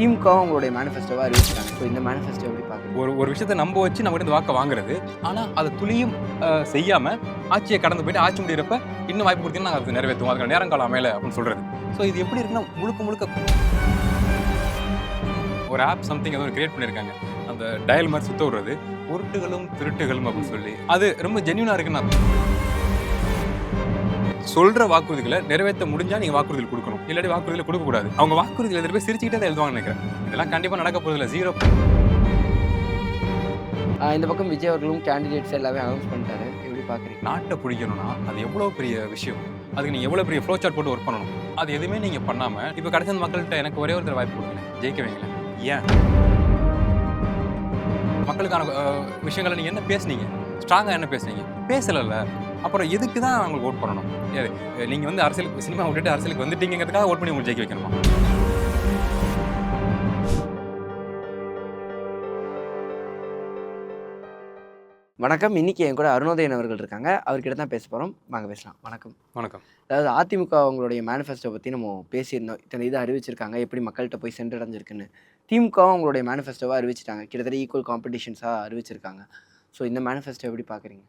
திமுகவும் அவங்களுடைய மேனிஃபெஸ்டோவாக அறிவிச்சிட்டாங்க. ஸோ இந்த மேனிஃபெஸ்டோ எப்படி பார்க்குறீங்க? ஒரு விஷயத்தை நம்ப வச்சு நம்ம கிட்ட வாக்கை வாங்குறது, ஆனால் அதை துளியும் செய்யாமல் ஆட்சியை கடந்து போயிட்டு ஆட்சி முடிகிறப்ப இன்னும் வாய்ப்பு கொடுத்தீங்கன்னா நாங்கள் அது நிறைவேற்றுவோம், அதுக்கான நேரங்காலம் அமையல அப்படின்னு சொல்கிறது. ஸோ இது எப்படி இருக்குன்னா முழுக்க ஒரு ஆப் சம்திங் ஏதோ கிரியேட் பண்ணியிருக்காங்க. அந்த டயல் மாதிரி சுத்த விடுறது, உருட்டுகளும் திருட்டுகளும் அப்படின்னு சொல்லி அது ரொம்ப ஜென்யூனாக இருக்குன்னு நான் சொல்ற வாக்குறுதிகளை நிறைவேற்ற முடிஞ்சா நீங்க வாக்குறுதிகள் கொடுக்கணும், இல்லாட்டி வாக்குறுதிகளை கொடுக்கக்கூடாது. அவங்க வாக்குறுதிகள் எதிர்ப்பு போய் சிரிச்சுக்கிட்டே தான் எழுதுவாங்க நினைக்கிறேன். இதெல்லாம் கண்டிப்பா நடக்க போறதில்ல. ஜீரோ. இந்த பக்கம் விஜய் அவர்களும் கேண்டிடேட்ஸ் எல்லாமே அனௌன்ஸ் பண்ணிட்டாரு. எப்படி பார்க்குறீங்க? நாட்டை பிடிக்கணும்னா அது எவ்வளோ பெரிய விஷயம், அதுக்கு நீங்கள் எவ்வளோ பெரிய ஃப்ளோ சார்ட் போட்டு ஒர்க் பண்ணணும். அது எதுவுமே நீங்கள் பண்ணாமல் இப்போ கடைசி மக்கள்கிட்ட எனக்கு ஒரே ஒருத்தர் வாய்ப்பு கொடுங்க, ஜெயிக்க வைங்களேன். ஏன் மக்களுக்கான விஷயங்களை நீங்கள் என்ன பேசுனீங்க, ஸ்ட்ராங்காக என்ன பேசுனீங்க, பேசலைல்ல, அப்புறம் எதுக்கு தான் அவங்களுக்கு ஓட் பண்ணணும்? நீங்கள் வந்து அரசியலுக்கு சினிமா விட்டுட்டு அரசியலுக்கு வந்துட்டீங்கிறதுக்காக ஓட் பண்ணி உங்களுக்கு ஜெயிக்க வைக்கணுமா? வணக்கம். இன்னைக்கு என் கூட அருணோதயன் அவர்கள் இருக்காங்க. அவர்கிட்ட தான் பேச போகிறோம். வாங்க பேசலாம். வணக்கம். வணக்கம். அதாவது அதிமுக அவங்களுடைய மேனிஃபெஸ்டோ பற்றி நம்ம பேசியிருந்தோம். இத்தனை இது அறிவிச்சிருக்காங்க, எப்படி மக்கள்கிட்ட போய் சென்றடைஞ்சிருக்குன்னு. திமுகவும் அவங்களுடைய மேனிஃபெஸ்டோவாக அறிவிச்சிட்டாங்க. கிட்டத்தட்ட ஈக்குவல் காம்படிஷன்ஸாக அறிவிச்சிருக்காங்க. ஸோ இந்த மேனிஃபெஸ்டோ எப்படி பார்க்குறீங்க?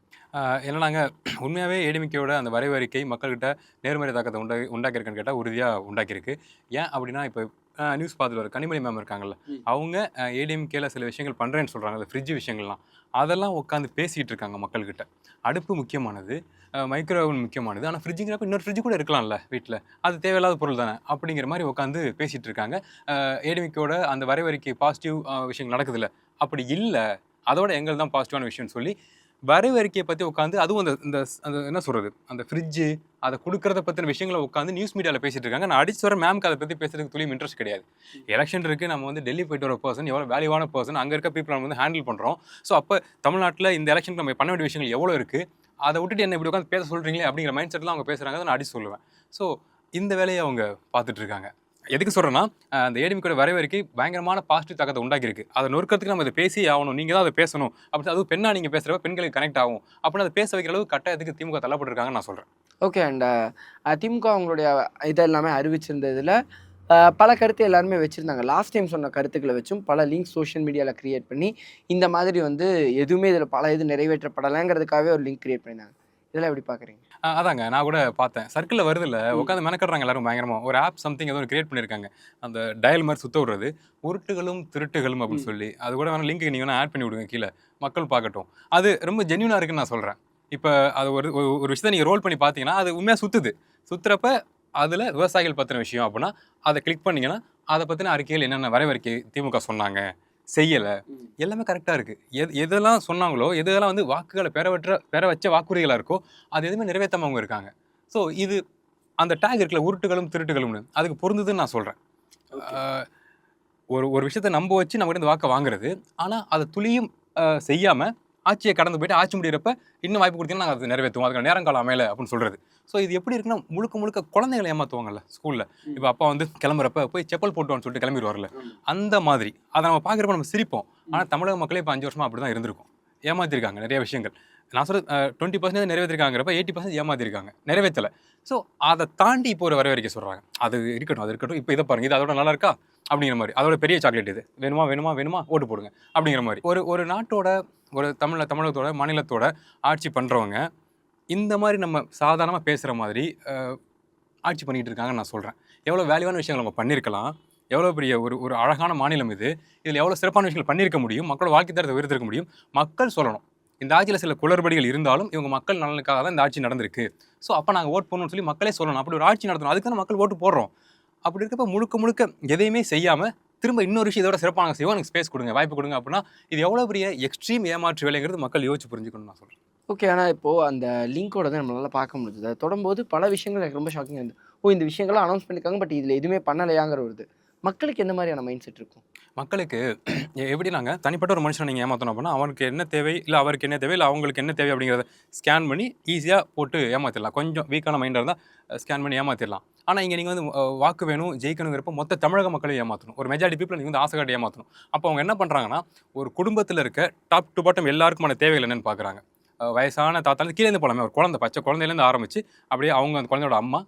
என்னன்னாங்க, உண்மையாகவே ஏடிஎம்கேயோட அந்த வரைவு அறிக்கை மக்கள்கிட்ட நேர்மறை தாக்கத்தை உண்டாக்கியிருக்குன்னு கேட்டால் உறுதியாக உண்டாக்கியிருக்கு. ஏன் அப்படின்னா, இப்போ நியூஸ் பார்த்துட்டு வர கனிமொழி மேம் இருக்காங்கல்ல, அவங்க ஏடிஎம்கேல சில விஷயங்கள் பண்ணுறேன்னு சொல்கிறாங்க. அந்த ஃப்ரிட்ஜ் விஷயங்கள்லாம் அதெல்லாம் உட்காந்து பேசிகிட்டு இருக்காங்க மக்கள்கிட்ட. அடுப்பு முக்கியமானது, மைக்ரோவன் முக்கியமானது, ஆனால் ஃப்ரிட்ஜுங்கிறப்ப இன்னொரு ஃப்ரிட்ஜ் கூட இருக்கலாம்ல வீட்டில், அது தேவையில்லாத பொருள் தானே அப்படிங்கிற மாதிரி உட்காந்து பேசிகிட்டு இருக்காங்க. ஏடிஎம்கேயோட அந்த வரைவு அறிக்கை பாசிட்டிவ் விஷயங்கள் நடக்குதுல்ல, அப்படி இல்லை, அதோட எங்கள் தான் பாசிட்டிவான விஷயம்னு சொல்லி வரைவு அறிக்கையை பற்றி உட்காந்து, அதுவும் அந்த இந்த அந்த என்ன சொல்கிறது, அந்த ஃப்ரிட்ஜு அதை கொடுக்குறத பற்றின விஷயங்களை உட்காந்து நியூஸ் மீடியாவில் பேசிகிட்டு இருக்காங்க. நான் அடிச்சு வர மேம்க்கு அதை பற்றி பேசுறதுக்கு துளியும் இன்ட்ரெஸ்ட் கிடையாது. எலெக்ஷன் இருக்குது, நம்ம வந்து டெல்லி போயிட்டு வர பர்சன், எவ்வளோ வேல்யூவான பர்சன், அங்கே இருக்க பீப்புள் நம்ம வந்து ஹேண்டில் பண்ணுறோம். ஸோ அப்போ தமிழ்நாட்டில் இந்த எலெக்ஷனுக்கு நம்ம பண்ண வேண்டிய விஷயங்கள் எவ்வளோ இருக்குது, அதை விட்டுட்டு என்ன இப்படி உட்காந்து பேச சொல்கிறீங்களே அப்படிங்கிற மைண்ட் செட்டில் அவங்க பேசுகிறாங்க. நான் அடிச்சு சொல்லுவேன். ஸோ இந்த வேலையை அவங்க பார்த்துட்டு இருக்காங்க. எதுக்கு சொல்கிறேன்னா, அந்த ஏடிஎம்கேயோட வரைவு அறிக்கை பயங்கரமான பாசிட்டிவ் தாக்கத்தை உண்டாக்கியிருக்கு. அதை நொறுக்கிறதுக்கு நம்ம இதை பேசி ஆகணும், நீங்கள் தான் அதை பேசணும் அப்படின்னு. அதுவும் பெண்ணாக நீங்கள் பேசுகிறப்ப பெண்களுக்கு கனெக்ட் ஆகும் அப்படின்னு அதை பேச வைக்கிற அளவுக்கு கட்டாயத்துக்கு திமுக தள்ளப்பட்டிருக்காங்கன்னு நான் சொல்கிறேன். ஓகே. அண்ட் திமுக அவங்களுடைய இதெல்லாமே அறிவிச்சிருந்ததில் பல கருத்து எல்லாருமே வச்சுருந்தாங்க. லாஸ்ட் டைம் சொன்ன கருத்துக்களை வச்சும் பல லிங்க் சோஷியல் மீடியாவில் க்ரியேட் பண்ணி இந்த மாதிரி வந்து எதுவுமே இதில் பல இது நிறைவேற்றப்படலைங்கிறதுக்காகவே ஒரு லிங்க் க்ரியேட் பண்ணியிருந்தாங்க. இதெல்லாம் எப்படி பார்க்குறீங்க? அதாங்க, நான் கூட பார்த்தேன். சர்க்கிளில் வருதில்ல, உட்காந்து மெனக்கடுறாங்க எல்லாரும் பயங்கரமாக. ஒரு ஆப் சம்திங் ஏதோ கிரியேட் பண்ணியிருக்காங்க. அந்த டயல் மாதிரி சுத்த விடுறது, உருட்டுகளும் திருட்டுகளும் அப்படின்னு சொல்லி. அது கூட வேணால் லிங்க் நீங்கள் வேணால் ஆட் பண்ணி விடுங்க கீழே, மக்கள் பார்க்கட்டும். அது ரொம்ப ஜென்யூனாக இருக்குன்னு நான் சொல்கிறேன். இப்போ அது ஒரு விஷயத்தை நீங்கள் ரோல் பண்ணி பார்த்தீங்கன்னா அது உண்மையாக சுற்றுறப்ப அதில் விவசாயிகள் பற்றின விஷயம் அப்படின்னா அதை கிளிக் பண்ணிங்கன்னா அதை பற்றின அறிக்கைகள் என்னென்ன வரைவறிக்கை திமுக சொன்னாங்க, செய்யலை, எல்லாமே கரெக்டாக இருக்குது. எதெல்லாம் சொன்னாங்களோ, எதெல்லாம் வந்து வாக்குகளை பெற வச்ச வாக்குறுதிகளாக இருக்கோ அது எதுவுமே நிறைவேற்றாமல் அவங்க இருக்காங்க. ஸோ இது அந்த டேக் இருக்குல்ல, உருட்டுகளும் திருட்டுகளும்னு, அதுக்கு பொருந்ததுன்னு நான் சொல்கிறேன். ஒரு விஷயத்தை நம்ப வச்சு நம்ம கிட்ட வாக்கை வாங்குறது, ஆனால் அதை துளியும் செய்யாமல் ஆட்சியை கடந்து போயிட்டு ஆட்சி முடிகிறப்ப இன்னும் வாய்ப்பு கொடுத்தீங்கன்னா நாங்கள் அதை நிறைவேற்றுவோம், அதுக்கான நேரங்காலம் அமையல அப்படின்னு சொல்கிறது. ஸோ இது எப்படி இருக்குன்னா, முழுக்க குழந்தைகளை ஏமாற்றுவாங்கல்ல ஸ்கூலில். இப்போ அப்பா வந்து கிளம்புறப்ப போய் செப்பல் போட்டுவான்னு சொல்லிட்டு கிளம்பிடுவார்ல, அந்த மாதிரி அதை நம்ம பார்க்குறப்ப நம்ம சிரிப்போம். ஆனால் தமிழக மக்களே இப்போ 5 வருஷமாக அப்படி தான் இருந்திருக்கும். ஏமாற்றிருக்காங்க நிறைய விஷயங்கள். நான் சொல்கிறது 20% நிறைவேற்றிருக்காங்கிறப்ப 80% ஏமாற்றிருக்காங்க, நிறைவேற்றலை. ஸோ அதை தாண்டி இப்போ ஒரு வரவேற்க சொல்கிறாங்க. அது இருக்கட்டும். இப்போ இதை பாருங்கள், இது அதோட நல்லா இருக்கா அப்படிங்கிற மாதிரி, அதோட பெரிய சாக்லேட் இது, வேணுமா ஓட்டு போடுங்க அப்படிங்கிற மாதிரி. ஒரு நாட்டோட, ஒரு தமிழகத்தோட மாநிலத்தோட ஆட்சி பண்ணுறவங்க இந்த மாதிரி நம்ம சாதாரணமாக பேசுகிற மாதிரி ஆட்சி பண்ணிகிட்டு இருக்காங்கன்னு நான் சொல்கிறேன். எவ்வளோ வேல்யூவான விஷயங்கள் நம்ம பண்ணியிருக்கலாம், எவ்வளோ பெரிய ஒரு அழகான மாநிலம் இது, இதில் எவ்வளோ சிறப்பான விஷயங்கள் பண்ணியிருக்க முடியும், மக்களோட வாழ்க்கை தரத்தை உயர்த்திருக்க முடியும். மக்கள் சொல்லணும், இந்த ஆட்சியில் சில குளறுபடிகள் இருந்தாலும் இவங்க மக்கள் நலனுக்காக தான் இந்த ஆட்சி நடந்திருக்கு. ஸோ அப்போ நாங்கள் ஓட் பண்ணணும்னு சொல்லி மக்களே சொல்லணும். அப்படி ஒரு ஆட்சி நடத்தணும், அதுக்கு தான் மக்கள் ஓட்டு போடுறோம். அப்படி இருக்கப்போ முழுக்க எதையுமே செய்யாமல் திரும்ப இன்னொரு விஷயம் இதோட சிறப்பாக நாங்கள் செய்வோம், எனக்கு ஸ்பேஸ் கொடுங்க, வாய்ப்பு கொடுங்க அப்படின்னா இது எவ்வளோ பெரிய எக்ஸ்ட்ரீம் ஏமாற்று வேலைங்கிறது மக்கள் யோசிச்சு புரிஞ்சுக்கணும்னு நான் சொல்கிறேன். ஓகே. ஆனால் இப்போது அந்த லிங்கோட தான் நம்மளால் பார்க்க முடியுது. அதை தொடரும்போது பல விஷயங்கள் எனக்கு ரொம்ப ஷாக்கிங்காக இருந்தது. இந்த விஷயங்கள்லாம் அனௌன்ஸ் பண்ணியிருக்காங்க, பட் இதில் எதுவுமே பண்ணலையாங்கிற ஒரு மக்களுக்கு எந்த மாதிரியான மைண்ட் செட் இருக்கும்? மக்களுக்கு எப்படி நாங்கள் தனிப்பட்ட ஒரு மனுஷனை நீங்கள் ஏமாற்றணும் அப்படின்னா அவனுக்கு என்ன தேவை, இல்லை அவருக்கு என்ன தேவை, இல்லை அவங்களுக்கு என்ன தேவை அப்படிங்கிறத ஸ்கேன் பண்ணி ஈஸியாக போட்டு ஏமாற்றிடலாம். கொஞ்சம் வீக்கான மைண்டாக இருந்தால் ஸ்கேன் பண்ணி ஏமாற்றிடலாம். ஆனால் இங்கே நீங்கள் வந்து வாக்கு வேணும், ஜெயிக்கணுங்கிறப்ப மொத்த தமிழக மக்களையும் ஏமாற்றணும், ஒரு மெஜாரிட்டி பீப்புளை நீங்கள் வந்து ஆசை காட்டி ஏமாற்றணும். அப்போ அவங்க என்ன பண்ணுறாங்கன்னா, ஒரு குடும்பத்தில் இருக்க டாப் டு பாட்டம் எல்லாருக்குமான தேவைகள் என்னென்னு பார்க்குறாங்க. வயசான தாத்தாலேருந்து கீழேருந்து போகலாமே, ஒரு குழந்தை, பச்சை குழந்தையிலேருந்து ஆரம்பித்து அப்படியே அவங்க அந்த குழந்தையோட அம்மா,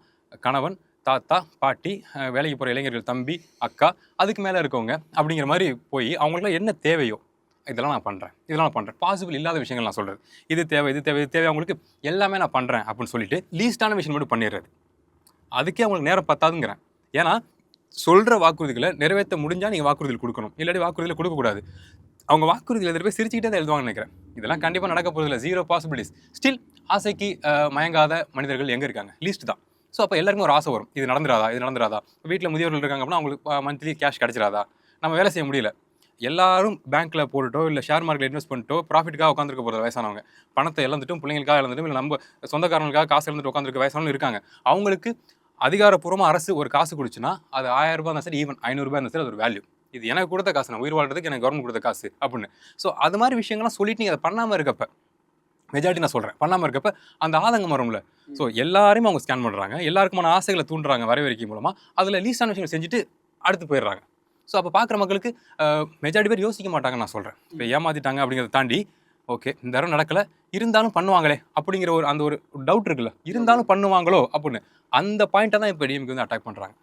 கணவன், தாத்தா பாட்டி வேலைக்கு போகிற இளைஞர்கள் தம்பி அக்கா அதுக்கு மேலே இருக்கவங்க அப்படிங்கிற மாதிரி போய் அவங்களுக்குலாம் என்ன தேவையோ இதெல்லாம் நான் பண்ணுறேன் பாசிபிள் இல்லாத விஷயங்கள் நான் சொல்கிறது இது தேவை இது தேவை இது தேவை அவங்களுக்கு எல்லாமே நான் பண்ணுறேன் அப்படின்னு சொல்லிட்டு லீஸ்டான விஷயம் மட்டும் பண்ணிடுறது. அதுக்கே அவங்களுக்கு நேரம் பத்தாதுங்கிறேன். ஏன்னா சொல்கிற வாக்குறுதிகளை நிறைவேற்ற முடிஞ்சால் நீங்கள் வாக்குறுதிகள் கொடுக்கணும், இல்லாட்டி வாக்குறுதிகளை கொடுக்கக்கூடாது. அவங்க வாக்குறுதியில் எதிர்ப்பு சிரிச்சுக்கிட்டே தான் எழுதுவாங்கன்னு நினைக்கிறேன். இதெல்லாம் கண்டிப்பாக நடக்க போகிறதில்ல, 0 பாசிபிலிட்டிஸ். ஸ்டில் ஆசைக்கு மயங்காத மனிதர்கள் எங்கே இருக்காங்க? லீஸ்ட் தான். ஸோ அப்போ எல்லாருக்கும் ஒரு ஆசை வரும், இது நடந்துராதா. வீட்டில் முதியோர்கள் இருக்காங்க அப்படின்னா அவங்களுக்கு மந்த்லி கேஷ் கிடச்சிராதா, நம்ம வேலை செய்ய முடியல. எல்லாரும் பேங்க்கில் போட்டுட்டோ இல்லை ஷேர் மார்க்கெட் இன்வெஸ்ட் பண்ணிட்டோ ப்ராஃபிட்டுக்காக உட்காந்துருக்க போகிற வயசானவங்க, பணத்தை இழந்துட்டும் பிள்ளைங்களுக்காக இழந்துட்டும் இல்லை நம்ம சொந்தக்காரங்களுக்காக காசு இழந்துட்டு உட்காந்துருக்க வயசானவங்க இருக்காங்க. அவங்களுக்கு அதிகாரப்பூர்வமாக அரசு ஒரு காசு கொடுச்சுன்னா அது 1000 ரூபாய் இருந்தால் சரி, ஈவன் 500 ரூபாய் இருந்தால் சரி, அது ஒரு வேல்யூ. இது எனக்கு கொடுத்த காசு, நான் உயிர் வாழ்றதுக்கு எனக்கு கவர்மெண்ட் கொடுத்த காசு அப்படின்னு. ஸோ அது மாதிரி விஷயங்கள்லாம் சொல்லிட்டு நீங்கள் அதை பண்ணாமல் இருக்கப்ப, மெஜாரிட்டி நான் சொல்கிறேன், பண்ணாமல் இருக்கப்ப அந்த ஆதங்கம் வரும்ல. ஸோ எல்லாருமே அவங்க ஸ்கேன் பண்ணுறாங்க, எல்லாருக்குமான ஆசைகளை தூண்டுறாங்க வரவேற்கை மூலமாக. அதில் லீஸ்டான விஷயங்கள் செஞ்சுட்டு அடுத்து போயிடுறாங்க. ஸோ அப்போ பார்க்குற மக்களுக்கு மெஜாரிட்டி பேர் யோசிக்க மாட்டாங்கன்னு நான் சொல்கிறேன். இப்போ ஏமாற்றிட்டாங்க அப்படிங்கிறத தாண்டி ஓகே இந்த தடவை நடக்கலை இருந்தாலும் பண்ணுவாங்களே அப்படிங்கிற ஒரு டவுட் இருக்குல்ல, இருந்தாலும் பண்ணுவாங்களோ அப்படின்னு அந்த பாயிண்ட்டை தான் இப்போ டிஎம்கே வந்து அட்டாக் பண்ணுறாங்க.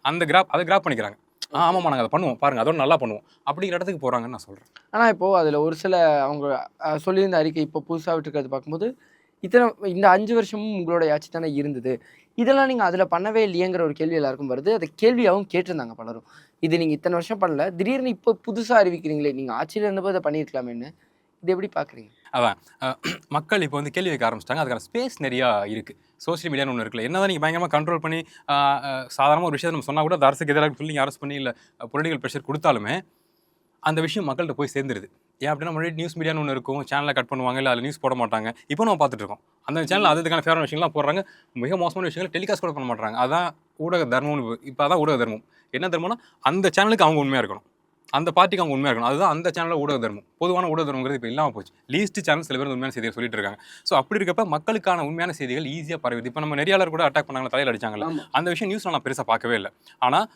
அதை கிராப் பண்ணிக்கிறாங்க. ஆமாம்மா நாங்கள் அதை பண்ணுவோம் பாருங்கள், அதோட நல்லா பண்ணுவோம் அப்படிங்கிற இடத்துக்கு போகிறாங்கன்னு நான் சொல்கிறேன். ஆனால் இப்போது அதில் ஒரு சில அவங்க சொல்லியிருந்த அறிக்கை இப்போ புதுசாக விட்டுருக்கிறது பார்க்கும்போது இந்த 5 வருஷமும் உங்களுடைய ஆட்சி தானே இருந்தது, இதெல்லாம் நீங்கள் அதில் பண்ணவே இல்லையேங்கிற ஒரு கேள்வி எல்லாருக்கும் வருது. அதை கேள்வியாகவும் கேட்டிருந்தாங்க பலரும். இது நீங்கள் இத்தனை வருஷம் பண்ணல, திடீர்னு இப்போ புதுசாக அறிவிக்கிறீங்களே, நீங்கள் ஆட்சியில் இருந்தபோது அதை பண்ணியிருக்கலாமேன்னு, இது எப்படி பார்க்குறீங்க? அதான் மக்கள் இப்போ வந்து கேள்வி வைக்க ஆரம்பிச்சிட்டாங்க. அதுக்கான ஸ்பேஸ் நிறையா இருக்குது. சோஷியல் மீடியான்னு ஒன்று இருக்குல்ல, என்ன தான் நீங்கள் பயங்கரமாக கண்ட்ரோல் பண்ணி சாதாரணமாக ஒரு விஷயத்தை நம்ம சொன்னால் கூட அது அரசுக்கு எதிராக சொல்லி நீங்கள் அரெஸ்ட் பண்ணி இல்லை பொலிட்டிக்கல் ப்ரெஷர் கொடுத்தாலுமே அந்த விஷயம் மக்கள்கிட்ட போய் சேர்ந்துருது. ஏன் அப்படின்னா முன்னாடி நியூஸ் மீடியான்னு ஒன்று இருக்கும், சேனலை கட் பண்ணுவாங்க, இல்லை அதில் நியூஸ் போட மாட்டாங்க. இப்போ நம்ம பார்த்துட்டு இருக்கோம் அந்த சேனல் அதுக்கான ஃபேவரான விஷயங்கள்லாம் போடுறாங்க, மிக மோசமான விஷயங்கள் டெலிகாஸ்ட் கூட பண்ண மாட்டாங்க. அதான் ஊடக தர்மம்னு. இப்போ அதான் ஊடக தர்மம். என்ன தர்மம்னா அந்த சேனலுக்கு அவங்க உண்மையாக இருக்கணும், அந்த பார்ட்டிக்கு அவங்க உண்மையாக இருக்கணும். அதுதான் அந்த சேனலில் ஊடக தர்மம். பொதுவான ஊடக தர்மங்கிறது இப்போ இல்லாமல் போச்சு. லீஸ்ட் சேனல் சில பேர் உண்மையான செய்தியை சொல்லிட்டு இருக்காங்க. ஸோ அப்படி இருக்கப்ப மக்களுக்கான உண்மையான செய்திகள் ஈஸியாக பரவுது. இப்போ நம்ம நெறியாளர் கூட அட்டாக் பண்ணாங்க, தலையில் அடிச்சாங்கல்ல, அந்த விஷயம் நியூஸில் நான் பெருசாக பார்க்கவே இல்லை. ஆனால்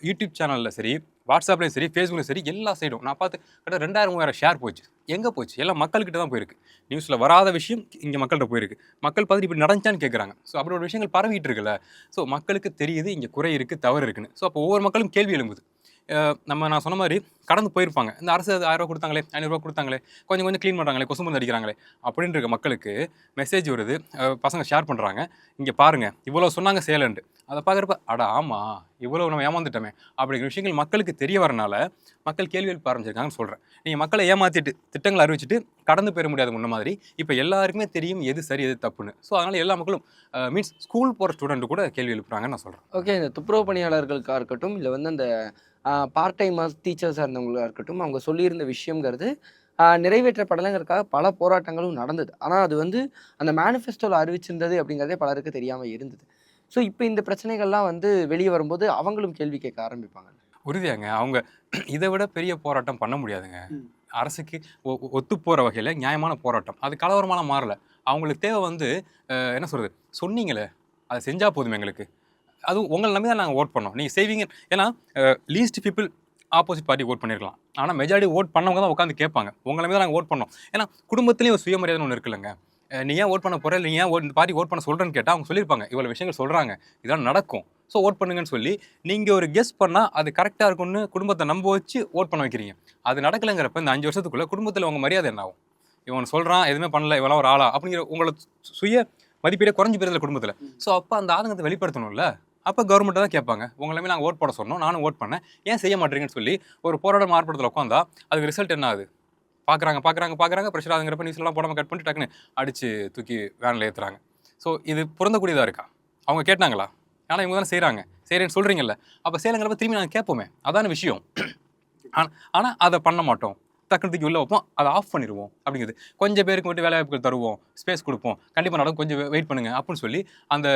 யூடியூப் சேனலில் சரி, வாட்ஸ்அப்லேயும் சரி, ஃபேஸ்புக்லையும் சரி, எல்லா சைடும் நான் பார்த்து கிட்ட 2000-3000 ஷேர் போச்சு. எங்கே போச்சு? எல்லாம் மக்கள்கிட்ட தான் போயிருக்கு. நியூஸில் வராத விஷயம் இங்கே மக்கள்கிட்ட போயிருக்கு. மக்கள் பார்த்துட்டு இப்படி நடந்துச்சான்னு கேட்குறாங்க. ஸோ அப்படி ஒரு விஷயங்கள் பரவிட்டு இருக்குல்ல. ஸோ மக்களுக்கு தெரியுது இங்கே குறை இருக்குது, தவறு இருக்குன்னு. ஸோ அப்போ ஒவ்வொரு மக்களும் கேள்வி எழும்புது. நான் சொன்ன மாதிரி கடந்து போயிருப்பாங்க. இந்த அரசு 1000 ரூபா கொடுத்தாங்களே, 500 ரூபா கொடுத்தாங்களே, கொஞ்சம் கொஞ்சம் க்ளீன் பண்ணுறாங்களே, கொசு மருந்து அடிக்கிறாங்களே அப்படின்னு இருக்க மக்களுக்கு மெசேஜ் வருது, பசங்க ஷேர் பண்ணுறாங்க, இங்கே பாருங்கள் இவ்வளோ சொன்னாங்க சேலண்டு. அதை பார்க்குறப்ப அட ஆமாம் இவ்வளோ நம்ம ஏமாந்துட்டோமே அப்படிங்கிற விஷயங்கள் மக்களுக்கு தெரிய வரனால மக்கள் கேள்வி எழுப்ப ஆரம்பிச்சிருக்காங்கன்னு சொல்கிறேன். நீங்கள் மக்களை ஏமாற்றிட்டு திட்டங்களை அறிவிச்சிட்டு கடந்து போயிட முடியாது முன்ன மாதிரி. இப்போ எல்லாருக்குமே தெரியும் எது சரி எது தப்புன்னு. ஸோ அதனால் எல்லா மக்களும் மீன்ஸ் ஸ்கூல் போகிற ஸ்டூடெண்ட் கூட கேள்வி எழுப்புறாங்கன்னு நான் சொல்கிறேன். ஓகே, இந்த துப்புரவு பணியாளர்களுக்காக இருக்கட்டும், இல்லை வந்து அந்த பார்ட் டைம் டீச்சர்ஸாக இருந்தவங்களாக இருக்கட்டும், அவங்க சொல்லியிருந்த விஷயங்கிறது நிறைவேற்றப்படலைங்கிறதுக்காக பல போராட்டங்களும் நடந்தது. ஆனால் அது வந்து அந்த மேனிஃபெஸ்டோவில் அறிவிச்சிருந்தது அப்படிங்கிறதே பலருக்கு தெரியாமல் இருந்தது. ஸோ இப்போ இந்த பிரச்சனைகள்லாம் வந்து வெளியே வரும்போது அவங்களும் கேள்வி கேட்க ஆரம்பிப்பாங்க. உறுதியாங்க அவங்க இதை விட பெரிய போராட்டம் பண்ண முடியாதுங்க. அரசுக்கு ஒத்து போகிற வகையில் நியாயமான போராட்டம், அது கலவரமான மாறல. அவங்களுக்கு தேவை வந்து என்ன சொல்கிறது, சொன்னீங்களே அதை செஞ்சால் போதும் எங்களுக்கு, அது உங்களை நம்பி தான் நாங்கள் ஓட் பண்ணோம், நீங்கள் செய்வீங்க. ஏன்னா least people opposite party vote பண்ணியிருக்கலாம், ஆனால் மெஜாரிட்டி ஓட் பண்ணவங்க தான் உட்காந்து கேட்பாங்க, உங்களை நம்பி தான் நாங்கள் ஓட் பண்ணோம். ஏன்னா குடும்பத்துலேயும் ஒரு சுயமரியாதை ஒன்று இருக்குல்லங்க. நீ ஏன் ஓட் பண்ண போகிற, இல்லை ஏன் இந்த பார்ட்டி ஓட் பண்ண சொல்கிறேன்னு கேட்டால் அவங்க சொல்லியிருப்பாங்க, இவ்வளோ விஷயங்கள் சொல்கிறாங்க, இதெல்லாம் நடக்கும், ஸோ ஓட் பண்ணுங்கன்னு சொல்லி நீங்கள் ஒரு கெஸ் பண்ணால் அது கரெக்டாக இருக்கும்னு குடும்பத்தை நம்ப வச்சு ஓட் பண்ண வைக்கிறீங்க. அது நடக்கலைங்கிறப்ப இந்த 5 வருஷத்துக்குள்ளே குடும்பத்தில் உங்கள் மரியாதை என்ன ஆகும்? இவன் சொல்கிறான் எதுவுமே பண்ணல, இவெல்லாம் ஒரு ஆளா அப்படிங்கிற உங்களை சுய மதிப்பீடே குறைஞ்சி போயிருதில்ல குடும்பத்தில். ஸோ அப்போ அந்த ஆதங்கத்தை வெளிப்படுத்தணும்ல. அப்போ கவர்மெண்ட்டை தான் கேட்பாங்க, உங்களுமே நாங்கள் ஓட் போட சொன்னோம், நானும் ஓட் பண்ணேன், ஏன் செய்ய மாட்டேங்கன்னு சொல்லி ஒரு போராட்டம் மாறுபடுத்தல உட்காந்தா அதுக்கு ரிசல்ட் என்ன ஆகுது? பார்க்குறாங்க ப்ரெஷர் ஆகுங்கிறப்ப நியூஸ்லாம் போடாமல் கட் பண்ணிட்டு டக்குன்னு அடித்து தூக்கி வேனில் ஏற்றுறாங்க. ஸோ இது பொருந்தக்கூடியதாக இருக்கா? அவங்க கேட்டாங்களா? ஆனால் இவங்க தானே செய்கிறேன்னு சொல்கிறீங்கல்ல, அப்போ செய்யலைங்கிறப்ப திரும்பி நாங்கள் கேட்போமே, அதான விஷயம். ஆனால் அதை பண்ண மாட்டோம், டக்குனு தூக்கி உள்ளே வைப்போம், அதை ஆஃப் பண்ணிடுவோம் அப்படிங்கிறது. கொஞ்சம் பேருக்கு மட்டும் வேலை வாய்ப்புகள் தருவோம், ஸ்பேஸ் கொடுப்போம், கண்டிப்பாக நடக்கும், கொஞ்சம் வெயிட் பண்ணுங்கள் அப்படின்னு சொல்லி அந்த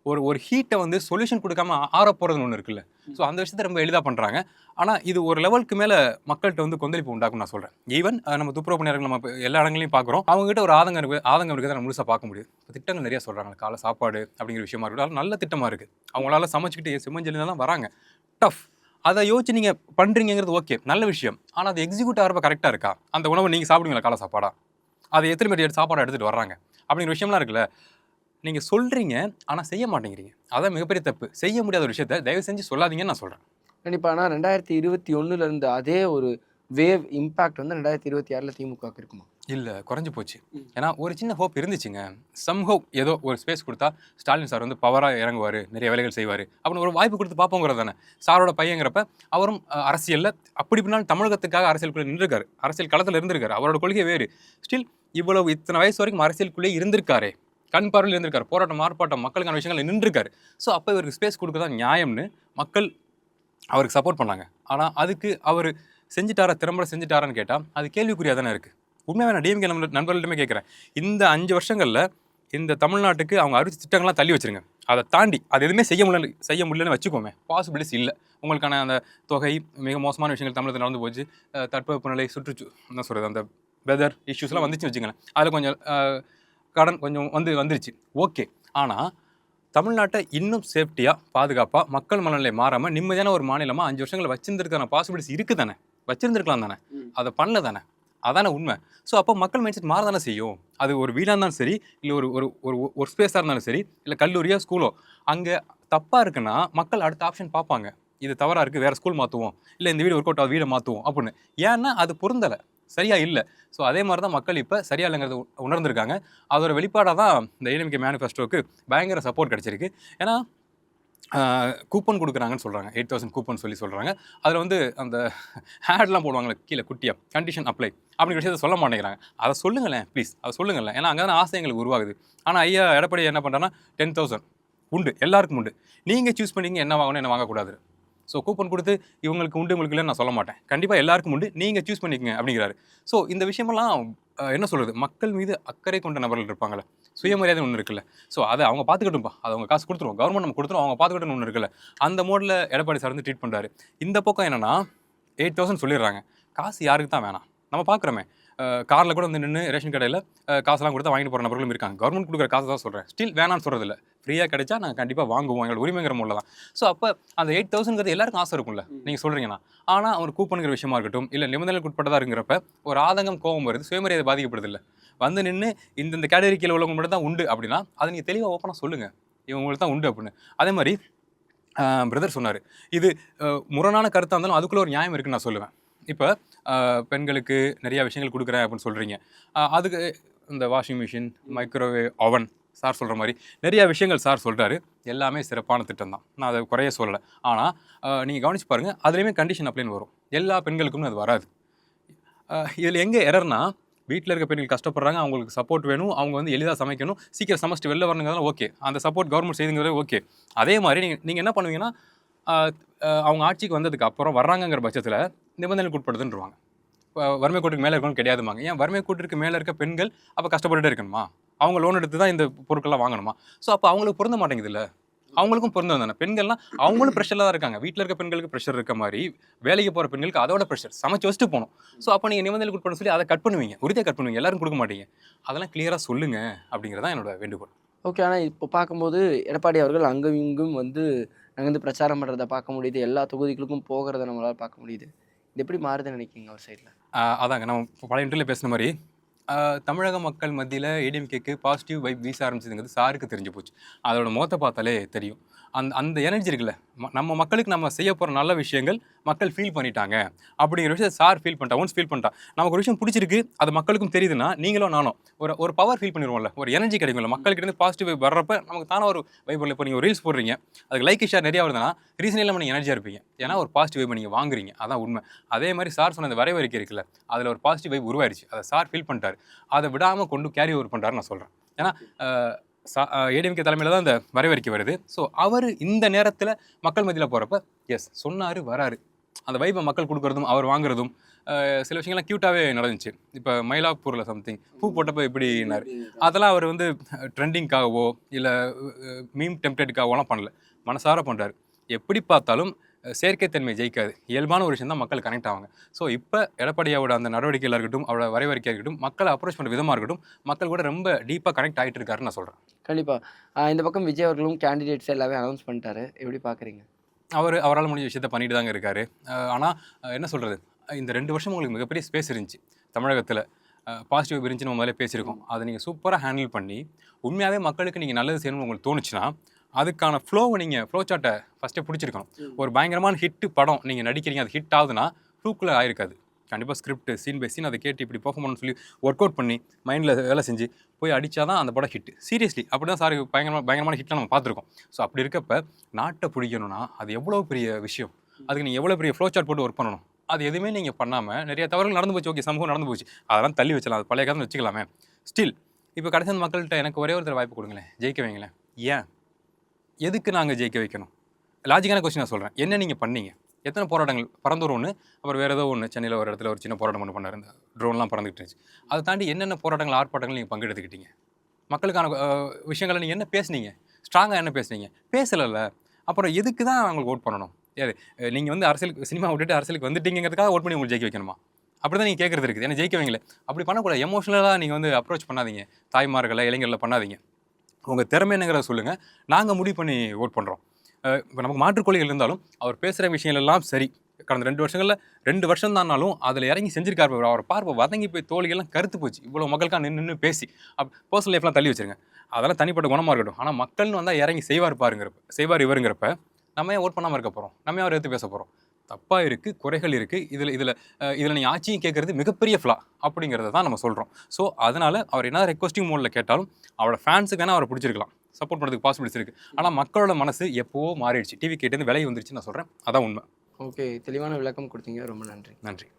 ஒரு ஹீட்டை வந்து சொல்யூஷன் கொடுக்காம ஆற போகிறதுன்னு ஒன்று இருக்குல்ல. ஸோ அந்த விஷயத்தை ரொம்ப எளிதாக பண்ணுறாங்க. ஆனால் இது ஒரு லெவலுக்கு மேலே மக்கள்கிட்ட வந்து கொந்தளிப்பு உண்டாக்கும் நான் சொல்கிறேன். ஈவன் நம்ம துப்புரவு பணியாளர்கள் நம்ம எல்லா இடங்களையும் பார்க்குறோம், அவங்ககிட்ட ஒரு ஆதங்கம் இருக்குது நம்ம முழுசாக பார்க்க முடியுது. இப்போ திட்டங்கள் நிறையா சொல்கிறாங்க, காலை சாப்பாடு அப்படிங்கிற விஷயமா இருக்கட்டும், நல்ல திட்டமாக இருக்குது, அவங்களால சமைச்சிக்கிட்டு செம்மஞ்செல்லாம் தான் வராங்க, டஃப். அதை யோசிச்சு நீங்கள் பண்ணுறீங்கிறது ஓகே, நல்ல விஷயம். ஆனால் அது எக்ஸிக்யூட் ஆகிறப்ப கரெக்டாக இருக்கா? அந்த உணவை நீங்கள் சாப்பிடுவீங்களா காலை சாப்பாடா? அதை எத்தனை பேர் சாப்பாடு எடுத்துகிட்டு வர்றாங்க அப்படிங்கிற விஷயம்லாம் இருக்குல்ல. நீங்கள் சொல்கிறீங்க ஆனால் செய்ய மாட்டேங்கிறீங்க. அதான் மிகப்பெரிய தப்பு. செய்ய முடியாத ஒரு விஷயத்த தயவு செஞ்சு சொல்லாதீங்கன்னு நான் சொல்கிறேன். கண்டிப்பா. ஆனா 2021ல இருந்த அதே ஒரு வேவ் இம்பாக்ட் வந்து 2026ல திமுகவுக்கு இருக்குமா? இல்ல குறைஞ்சு போச்சு. ம். ஏன்னா ஒரு சின்ன ஹோப் இருந்துச்சுங்க. சம்ஹவ் ஏதோ ஒரு ஸ்பேஸ் குடுத்தா, ஸ்டாலின் சார் வந்து பவரா இறங்குவாரு, நிறைய வேலைகள் செய்வாரு. அப்படின்னு ஒரு வாய்ப்பு குடுத்து பார்ப்போங்கிறது தானே. சாரோட பையங்கிறப்ப, அவரும் அரசியல்ல அப்படி இப்படினாலும் தமிழகத்துக்காக அரசியலுக்குள்ள நின்றுருக்காரு. அரசியல் களத்துல இருந்திருக்காரு. அவரோட கொள்கை வேறு. ஸ்டில் இவ்வளவு இத்தனை வயசு வரைக்கும் அரசியலுக்குள்ளே இருந்திருக்காரே. கண் பார்வையில இருந்திருக்காரு. போராட்டம், ஆர்ப்பாட்டம், மக்களுக்கான விஷயங்கள்ல நின்றுருக்காரு. ஸோ அப்ப இவருக்கு ஸ்பேஸ் குடுக்க தான் நியாயம்னு மக்கள் அவருக்கு சப்போர்ட் பண்ணாங்க. ஆனா அதுக்கு அவரு செஞ்சுட்டாரா, திறம்பட செஞ்சுட்டாரான்னு கேட்டா, அது கேள்விக்குறியா தானே இருக்கு. உண்மையா நான் டிஎம்கே நண்பர்களிடமே கேட்குறேன். இந்த 5 வருஷங்கள்ல இந்த தமிழ்நாட்டுக்கு அவங்க அறிவிச்ச திட்டங்கள்லாம் தள்ளி வச்சிருங்க. அதை தாண்டி அது எதுவுமே செய்ய முடியலன்னு வச்சுக்கோமே. பாசிபிலிட்டிஸ் இல்லை. உங்களுக்கான அந்த தொகை, மிக மோசமான விஷயங்கள் தமிழகத்தில் நடந்து போச்சு. தட்பவெப்பநிலை, என்ன சொல்கிறது, அந்த வெதர் இஷ்யூஸ்லாம் வந்துச்சுன்னு வச்சுங்களேன். அதில் கொஞ்சம் கடன் கொஞ்சம் வந்துருச்சு. ஓகே. ஆனால் தமிழ்நாட்டை இன்னும் சேஃப்டியாக, பாதுகாப்பாக, மக்கள் மனநிலை மாறாமல் நிம்மதியான ஒரு மாநிலமாக 5 வருஷங்கள் வச்சிருந்திருக்கான பாசிபிலிட்டிஸ் இருக்குது தானே. வச்சிருந்துருக்கலாம் தானே. அதை பண்ணல தானே. அதானே உண்மை. ஸோ அப்போ மக்கள் மைண்ட் செட் மாற தானே செய்யும். அது ஒரு வீடாக இருந்தாலும் சரி, இல்லை ஒரு ஒரு ஒரு ஒரு ஸ்பேஸாக இருந்தாலும் சரி, இல்லை கல்லூரியோ ஸ்கூலோ, அங்கே தப்பாக இருக்குன்னா மக்கள் அடுத்த ஆப்ஷன் பார்ப்பாங்க. இது தவறாக இருக்குது, வேறு ஸ்கூல் மாற்றுவோம், இல்லை இந்த வீடு ஒர்க் அவுட் ஆகுது, வீடை மாற்றுவோம் அப்படின்னு. ஏன்னா அது பொருந்தலை, சரியா இல்லை. ஸோ அதே மாதிரி தான் மக்கள் இப்போ சரியா இல்லைங்கிறது உணர்ந்திருக்காங்க. அதோட வெளிப்பாடாக தான் இந்த ஏடிஎம்கே மேனிஃபெஸ்டோவுக்கு பயங்கர சப்போர்ட் கிடச்சிருக்கு. ஏன்னா கூப்பன் கொடுக்குறாங்கன்னு சொல்கிறாங்க. 8000 கூப்பன் சொல்கிறாங்க. அதில் வந்து அந்த ஹேட்லாம் போடுவாங்களே கீழே குட்டியாக, கண்டிஷன் அப்ளை அப்படிங்கிற விஷயத்தை சொல்ல மாட்டேங்கிறாங்க. அதை சொல்லுங்களேன் ப்ளீஸ், அதை சொல்லுங்களேன். ஏன்னா அங்கே தான் ஆசை எங்களுக்கு உருவாகுது. ஆனால் ஐயா எடப்பாடி என்ன பண்ணுறாங்கன்னா 10,000 உண்டு, எல்லாருக்கும் உண்டு. நீங்கள் சூஸ் பண்ணிங்க என்ன வாங்கணும், என்ன வாங்கக்கூடாது. ஸோ கூப்பன் கொடுத்து இவங்களுக்கு உண்டு, உங்களுக்கு இல்லைன்னு நான் சொல்ல மாட்டேன். கண்டிப்பாக எல்லாருக்கும் உண்டு, நீங்கள் சூஸ் பண்ணிக்கங்க அப்படிங்கிறாரு. ஸோ இந்த விஷயமெல்லாம் என்ன சொல்கிறது, மக்கள் மீது அக்கறை கொண்ட நபர்கள் இருப்பாங்களே, சுயமரியாதை ஒன்று இருக்குல்ல. ஸோ அதை அவங்க பார்த்துக்கிட்டும்பா, அதை அவங்க காசு கொடுத்துருவோம், கவர்மெண்ட் நம்ம கொடுத்துரும், அவங்க பார்த்துக்கிட்டுன்னு ஒன்று இருக்குல்ல. அந்த மோடில் எடப்பாடி சார் வந்து ட்ரீட் பண்ணுறாரு. இந்த பக்கம் என்னன்னா 8,000 சொல்லிடுறாங்க. காசு யாருக்கு தான் வேணாம். நம்ம பார்க்குறோமே, காரில் கூட வந்து நின்று ரேஷன் கடையில் காசெல்லாம் கொடுத்தா வாங்கிட்டு போகிற நபர்களும் இருக்காங்க. கவர்மெண்ட் கொடுக்குற காசு தான் சொல்கிறேன். ஸ்டில் வேணான்னு சொல்கிறதில்ல. ஃப்ரீயாக கிடைச்சா நாங்கள் கண்டிப்பாக வாங்குவோம், எங்களோட உரிமைங்கிற மூலம் தான். ஸோ அப்போ அந்த 8,000ங்கிறது எல்லாருக்கும் ஆசை இருக்கும்ல, நீங்கள் சொல்கிறீங்கன்னா. ஆனால் அவர் கூப்பனுங்கிற விஷயமா இருக்கட்டும், இல்லை நிபந்தனைகளுக்கு உட்பட்டதாக இருக்கிறப்ப ஒரு ஆதங்கம், கோபம் வருது, சுயமரியாதை பாதிக்கப்படுதில்லை. வந்து நின்று இந்த கேட்டகரி கீழே உள்ளவங்க மட்டும் தான் உண்டு அப்படின்னா அதை நீங்கள் தெளிவாக ஓப்பனாக சொல்லுங்கள், இவங்களுக்கு தான் உண்டு அப்படின்னு. அதே மாதிரி பிரதர் சொன்னார், இது முரணான கருத்தாக இருந்தாலும் அதுக்குள்ளே ஒரு நியாயம் இருக்குன்னு நான் சொல்லுவேன். இப்போ பெண்களுக்கு நிறையா விஷயங்கள் கொடுக்குறேன் அப்படின்னு சொல்கிறீங்க. அதுக்கு இந்த washing machine, microwave oven, sir சொல்கிற மாதிரி நிறையா விஷயங்கள் சார் சொல்கிறாரு. எல்லாமே சிறப்பான திட்டம் தான், நான் அதை குறைய சொல்லலை. ஆனால் நீங்கள் கவனிச்சு பாருங்கள், அதுலேயுமே கண்டிஷன் அப்ளைன்னு வரும். எல்லா பெண்களுக்கும் அது வராது. இதில் எங்கே எரர்னா, வீட்டில் இருக்க பெண்கள் கஷ்டப்படுறாங்க, அவங்களுக்கு சப்போர்ட் வேணும், அவங்க வந்து எளிதாக சமைக்கணும், சீக்கிரம் சமைச்சிட்டு வெளில வரணுங்கிறதால ஓகே, அந்த சப்போர்ட் கவர்மெண்ட் செய்யுங்கிறது ஓகே. அதே மாதிரி நீங்கள் என்ன பண்ணுவீங்கன்னா, அவங்க ஆட்சிக்கு வந்ததுக்கு அப்புறம் வர்றாங்கங்கிற பட்சத்தில் நிபந்தனைகளுக்கு உட்படுதுன்றுவாங்க. வறுமை கோட்டுக்கு மேலே இருக்கணும் கிடையாதுமாங்க. ஏன் வறுமை கோட்டிற்கு மேலே இருக்க பெண்கள் அப்போ கஷ்டப்பட்டுட்டே இருக்கணுமா? அவங்க லோன் எடுத்து தான் இந்த பொருட்கள்லாம் வாங்கணுமா? ஸோ அப்போ அவங்களுக்கு பொருந்த மாட்டேங்குதுல்ல. அவங்களுக்கும் பொருந்தம் தானே. பெண்கள்லாம் அவங்களும் ப்ரெஷரில் தான் இருக்காங்க. வீட்டில் இருக்க பெண்களுக்கு ப்ரெஷர் இருக்க மாதிரி வேலைக்கு போகிற பெண்களுக்கு அதோட ப்ரெஷர், சமைச்சு வச்சுட்டு போகணும். ஸோ அப்போ நீங்கள் நிபந்தனைகளுக்கு உட்பட சொல்லி அதை கட் பண்ணுவீங்க, உறுதியாக கட் பண்ணுவீங்க, எல்லாரும் கொடுக்க மாட்டீங்க. அதெல்லாம் கிளியராக சொல்லுங்க அப்படிங்கிறதான் என்னோட வேண்டுகோள். ஓகே. ஆனா இப்போ பார்க்கும்போது எடப்பாடி அவர்கள் அங்கும் இங்கும் வந்து நகர்ந்து பிரச்சாரம் பண்ணுறத பார்க்க முடியுது. எல்லா தொகுதிகளுக்கும் போகிறத நம்மளால பார்க்க முடியுது. இது எப்படி மாறுதுன்னு நினைக்கிறீங்க அவர் சைடில்? அதாங்க நம்ம பல இன்டர்வியூல பேசின மாதிரி, தமிழக மக்கள் மத்தியில் ஏடிஎம்கேக்கு பாசிட்டிவ் வைப் வீச ஆரம்பிச்சதுங்கிறது சாருக்கு தெரிஞ்சு போச்சு. அதோட முகத்தை பார்த்தாலே தெரியும். அந்த எனர்ஜி இருக்குல்ல, நம்ம மக்களுக்கு நம்ம செய்ய போகிற நல்ல விஷயங்கள் மக்கள் ஃபீல் பண்ணிட்டாங்க அப்படிங்கிற விஷயம் சார் ஃபீல் பண்ணிட்டா, ஒன்ஸ் ஃபீல் பண்ணிட்டா. நமக்கு ஒரு விஷயம் பிடிச்சிருக்கு, அது மக்களுக்கும் தெரியுதுன்னா நீங்களும் நானும் ஒரு பவர் ஃபீல் பண்ணிடுவோம்ல, ஒரு எனர்ஜி கிடைக்கும்ல, மக்கள்கிட்ட பாசிட்டிவ் வைப் வர்றப்ப நமக்கு தானே ஒரு வைப் வரல. இப்போ நீங்கள் ஒரு ரீல்ஸ் போடுறீங்க, அதுக்கு லைக் ஷேர் நிறையா வருதுன்னா ரீசன் இல்லாமல் நீங்கள் எனர்ஜியாக இருப்பீங்க. ஏன்னா ஒரு பாசிட்டிவ் வைப் நீங்கள் வாங்குறீங்க, அதான் உண்மை. அதே மாதிரி சார் சொன்ன அந்த வரைவறிக்கை இருக்குல்ல, அதில் ஒரு பாசிட்டிவ் வைப் உருவாயிருச்சு. அதை சார் ஃபீல் பண்ணிட்டார். அதை விடாமல் கொண்டு கேரி ஓவர் பண்ணுறாருன்னு நான் சொல்கிறேன். ஏன்னா ஏடிஎம்கே தலைமையில் தான் அந்த வரைவறிக்கை வருது. ஸோ அவர் இந்த நேரத்தில் மக்கள் மத்தியில் போகிறப்ப எஸ் சொன்னார், வராரு. அந்த வைப்பை மக்கள் கொடுக்குறதும் அவர் வாங்குறதும் சில விஷயங்கள்லாம் க்யூட்டாகவே நடந்துச்சு. இப்போ மயிலாப்பூரில் சம்திங் பூ போட்டப்போ எப்படின்னாரு, அதெல்லாம் அவர் வந்து ட்ரெண்டிங்காகவோ இல்லை மீம் டெம்ப்ளேட்டுக்காகவோலாம் பண்ணல, மனசார பண்ணுறாரு. எப்படி பார்த்தாலும் செயற்கைத்தன்மை ஜெயிக்காது, இயல்பான ஒரு விஷயம் தான் மக்கள் கனெக்ட் ஆவாங்க. ஸோ இப்போ எடப்பாடியோட அந்த நடவடிக்கையில் இருக்கட்டும், அவரோட வரைவறிக்கையாக இருக்கட்டும், மக்களை அப்ரோச் பண்ணுற விதமாக இருக்கட்டும், மக்கள் கூட ரொம்ப டீப்பாக கனெக்ட் ஆகிட்டு இருக்காருன்னு நான் சொல்கிறேன். கண்டிப்பாக. இந்த பக்கம் விஜய் அவர்களும் கேண்டிடேட்ஸ் எல்லாமே அனௌன்ஸ் பண்ணிட்டாரு. எப்படி பார்க்குறீங்க? அவரால் முடிஞ்ச விஷயத்த பண்ணிட்டு தாங்க இருக்காரு. ஆனால் என்ன சொல்கிறது, இந்த 2 வருஷம் உங்களுக்கு மிகப்பெரிய ஸ்பேஸ் இருந்துச்சு தமிழகத்தில். பாசிட்டிவ் இருந்துச்சு நம்ம முதல்ல பேசியிருக்கோம். அதை நீங்கள் சூப்பராக ஹேண்டில் பண்ணி உண்மையாகவே மக்களுக்கு நீங்கள் நல்லது செய்யணும்னு உங்களுக்கு தோணுச்சுன்னா அதுக்கான ஃப்ளோவை நீங்கள் ஃப்ளோ சார்ட்டை ஃபஸ்ட்டே பிடிச்சிருக்கணும். ஒரு பயங்கரமான ஹிட்டு படம் நீங்கள் நடிக்கிறீங்க, அது ஹிட் ஆகுதுன்னா ஃப்ளூக்கில் ஆயிருக்காது. கண்டிப்பாக ஸ்கிரிப்ட் சீன் பை சீன் அதை கேட்டு இப்படி பெர்ஃபார்ம் பண்ணணும்னு சொல்லி ஒர்க் அவுட் பண்ணி மைண்டில் வேலை செஞ்சு போய் அடித்தா தான் அந்த படம் ஹிட். சீரியஸ்லி அப்படி தான் சார் பயங்கரமான ஹிட்லாம் நம்ம பார்த்துருக்கோம். ஸோ அப்படி இருக்கப்ப நாட்டை பிடிக்கணும்னா அது எவ்வளோ பெரிய விஷயம். அதுக்கு நீங்கள் எவ்வளோ பெரிய ஃப்ளோ சார்ட் போட்டு ஒர்க் பண்ணணும். அது எதுவுமே நீங்கள் பண்ணாமல் நிறைய தவறுகள் நடந்து போச்சு. ஓகே, சமூகம் நடந்து போச்சு, அதெல்லாம் தள்ளி வச்சலாம், அது பழைய காலம் வச்சுக்கலாமே. ஸ்டில் இப்போ கடைசி மக்கள்கிட்ட எனக்கு ஒரே ஒருத்தர் வாய்ப்பு கொடுங்களேன், ஜெயிக்க வைங்களேன். ஏன், எதுக்கு நாங்கள் ஜெயிக்க வைக்கணும்? லாஜிக்கான கொஸ்டின் நான் சொல்கிறேன். என்ன நீங்கள் பண்ணீங்க? எத்தனை போராட்டங்கள் பறந்தூர் ஒன்று, அப்புறம் வேறு ஏதோ ஒன்று சென்னையில் ஒரு இடத்துல ஒரு சின்ன போராட்டம் ஒன்று பண்ணார், இந்த ட்ரோன்லாம் பறந்துக்கிட்டு இருந்துச்சு. அதை தாண்டி என்னென்ன போராட்டங்கள் ஆர்ப்பாட்டங்கள் நீங்கள் பங்கெடுத்துக்கிட்டீங்க? மக்களுக்கான விஷயங்களை நீங்கள் என்ன பேசுனீங்க? ஸ்ட்ராங்காக என்ன பேசுனீங்க? பேசலைல்ல. அப்புறம் எதுக்கு தான் அவங்களுக்கு ஓட் பண்ணணும்? யார் நீங்கள் வந்து அரசியலுக்கு சினிமா விட்டுட்டு அரசியலுக்கு வந்துட்டீங்கிறதுக்காக ஓட் பண்ணி உங்களுக்கு ஜெயிக்க வைக்கணுமா? அப்படி தான் நீங்கள் கேட்குறது இருக்குது. ஏன்னா ஜெயிக்க வைங்களே. அப்படி பண்ணக்கூடாது. எமோஷனலாக நீங்கள் வந்து அப்ரோச் பண்ணாதீங்க. தாய்மார்களை இளைஞர்களை பண்ணாதீங்க. உங்கள் திறமை என்னங்கிறத சொல்லுங்கள், நாங்கள் முடிவு பண்ணி ஓட் பண்ணுறோம். இப்போ நமக்கு மாற்றுக்கொள்கைகள் இருந்தாலும் அவர் பேசுகிற விஷயங்கள் எல்லாம் சரி. கடந்த 2 வருஷங்களில் 2 வருஷம் தானாலும் அதில் இறங்கி செஞ்சிருக்காரு. அவர் பார்வை வதங்கி போய் தோழிகள்லாம் கருத்து போச்சு. இவ்வளோ மக்களுக்காக நின்று பேசி பர்சனல் லைஃப்லாம் தள்ளி வச்சுருங்க, அதெல்லாம் தனிப்பட்ட குணமாக இருக்கட்டும். ஆனால் மக்கள்னு வந்தால் இறங்கி செய்வார் இவருங்கிறப்ப நம்ம ஏன் ஓட் பண்ணாமல் இருக்க போகிறோம்? நம்ம அவர் எடுத்து பேச போகிறோம்? தப்பாக இருக்குது, குறைகள் இருக்குது. இதில் நீங்கள் ஆட்சியும் கேட்குறது மிகப்பெரிய ஃப்ளா அப்படிங்கிறத தான் நம்ம சொல்கிறோம். ஸோ அதனால் அவர் என்ன ரெக்வஸ்டிங் மோடில் கேட்டாலும் அவரோட ஃபேன்ஸுக்கு வேணால் அவரை பிடிச்சிருக்கலாம், சப்போர்ட் பண்ணுறதுக்கு பாசிபிலிட்டிஸ் இருக்குது. ஆனால் மக்களோட மனசு எப்போவோ மாறிடுச்சு. டிவி கேட்டேருந்து விலை வந்துருச்சு நான் சொல்கிறேன். அதான் உண்மை. ஓகே, தெளிவான விளக்கம் கொடுத்தீங்க, ரொம்ப நன்றி. நன்றி.